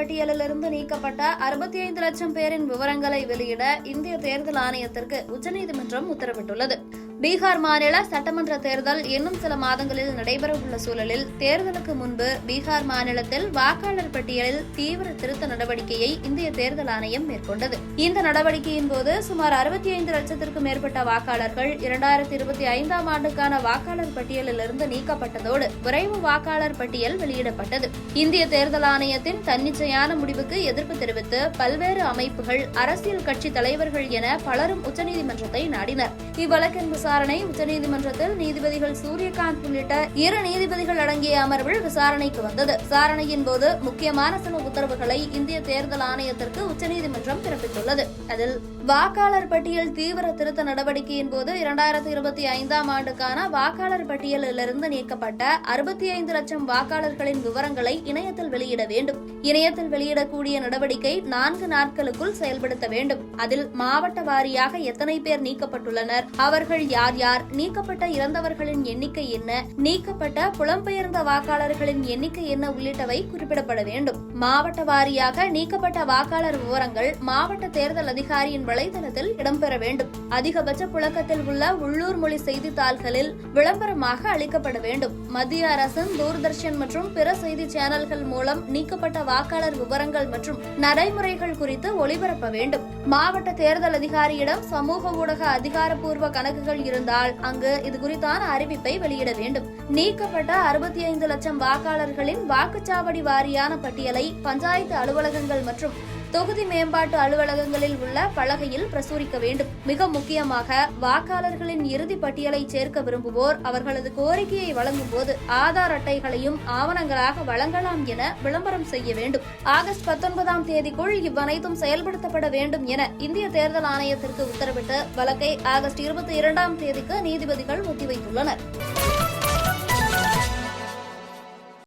பட்டியலிலிருந்து நீக்கப்பட்ட 65 லட்சம் பேரின் விவரங்களை வெளியிட இந்திய தேர்தல் ஆணையத்திற்கு உச்சநீதிமன்றம் உத்தரவிட்டுள்ளது. பீகார் மாநில சட்டமன்ற தேர்தல் இன்னும் சில மாதங்களில் நடைபெறவுள்ள சூழலில் தேர்தலுக்கு முன்பு பீகார் மாநிலத்தில் வாக்காளர் பட்டியலில் தீவிர திருத்த நடவடிக்கையை இந்திய தேர்தல் ஆணையம் மேற்கொண்டது. இந்த நடவடிக்கையின் போது சுமார் 65 லட்சத்திற்கும் மேற்பட்ட வாக்காளர்கள் 2025ஆம் ஆண்டுக்கான வாக்காளர் பட்டியலிலிருந்து நீக்கப்பட்டதோடு விரைவு வாக்காளர் பட்டியல் வெளியிடப்பட்டது. இந்திய தேர்தல் ஆணையத்தின் தன்னிச்சையான முடிவுக்கு எதிர்ப்பு தெரிவித்து பல்வேறு அமைப்புகள், அரசியல் கட்சி தலைவர்கள் என பலரும் உச்சநீதிமன்றத்தை நாடினர். இவ்வழக்கின் விசாரணை உச்சநீதிமன்றத்தில் நீதிபதிகள் சூரியகாந்த் உள்ளிட்ட 2 நீதிபதிகள் அடங்கிய அமர்வில் விசாரணைக்கு வந்தது. விசாரணையின் போது முக்கியமான சில உத்தரவுகளை இந்திய தேர்தல் ஆணையத்திற்கு உச்சநீதிமன்றம் பிறப்பித்துள்ளது. அதில் வாக்காளர் பட்டியல் தீவிர திருத்த நடவடிக்கையின் போது 2025ஆம் ஆண்டுக்கான வாக்காளர் பட்டியலிலிருந்து நீக்கப்பட்ட 65 லட்சம் வாக்காளர்களின் விவரங்களை இணையத்தில் வெளியிட வேண்டும். இணையத்தில் வெளியிடக்கூடிய நடவடிக்கை 4 நாட்களுக்குள் செயல்படுத்த வேண்டும். அதில் மாவட்ட வாரியாக எத்தனை பேர் நீக்கப்பட்டுள்ளனர், அவர்கள் யார் யார், நீக்கப்பட்ட இறந்தவர்களின் எண்ணிக்கை என்ன, நீக்கப்பட்ட புலம்பெயர்ந்த வாக்காளர்களின் எண்ணிக்கை என்ன உள்ளிட்டவை குறிப்பிடப்பட வேண்டும். மாவட்ட வாரியாக நீக்கப்பட்ட வாக்காளர் விவரங்கள் மாவட்ட தேர்தல் அதிகாரியின் வலைதளத்தில் இடம்பெற வேண்டும். அதிகபட்ச புழக்கத்தில் உள்ள உள்ளூர் மொழி செய்தித்தாள்களில் விளம்பரமாக அளிக்கப்பட வேண்டும். மத்திய அரசின் தூர்தர்ஷன் மற்றும் பிற செய்தி சேனல்கள் மூலம் நீக்கப்பட்ட வாக்காளர் விவரங்கள் மற்றும் நடைமுறைகள் குறித்து ஒளிபரப்ப வேண்டும். மாவட்ட தேர்தல் அதிகாரியிடம் சமூக ஊடக அதிகாரப்பூர்வ கணக்குகள் இருந்தால் அங்கு இது குறித்தான அறிவிப்பை வெளியிட வேண்டும். நீக்கப்பட்ட 65 லட்சம் வாக்காளர்களின் வாக்குச்சாவடி வாரியான பட்டியலை பஞ்சாயத்து அலுவலகங்கள் மற்றும் தொகுதி மேம்பாட்டு அலுவலகங்களில் உள்ள பலகையில் பிரசுரிக்க வேண்டும். மிக முக்கியமாக வாக்காளர்களின் இறுதி பட்டியலை சேர்க்க விரும்புவோர் அவர்களது கோரிக்கையை வழங்கும் போது ஆதார் அட்டைகளையும் ஆவணங்களாக வழங்கலாம் என விளம்பரம் செய்ய வேண்டும். ஆகஸ்ட் 19ஆம் தேதிக்குள் இவ்வனைத்தும் செயல்படுத்தப்பட வேண்டும் என இந்திய தேர்தல் ஆணையத்திற்கு உத்தரவிட்டு வழக்கை ஆகஸ்ட் 22ஆம் தேதிக்கு நீதிபதிகள் ஒத்திவைத்துள்ளனர்.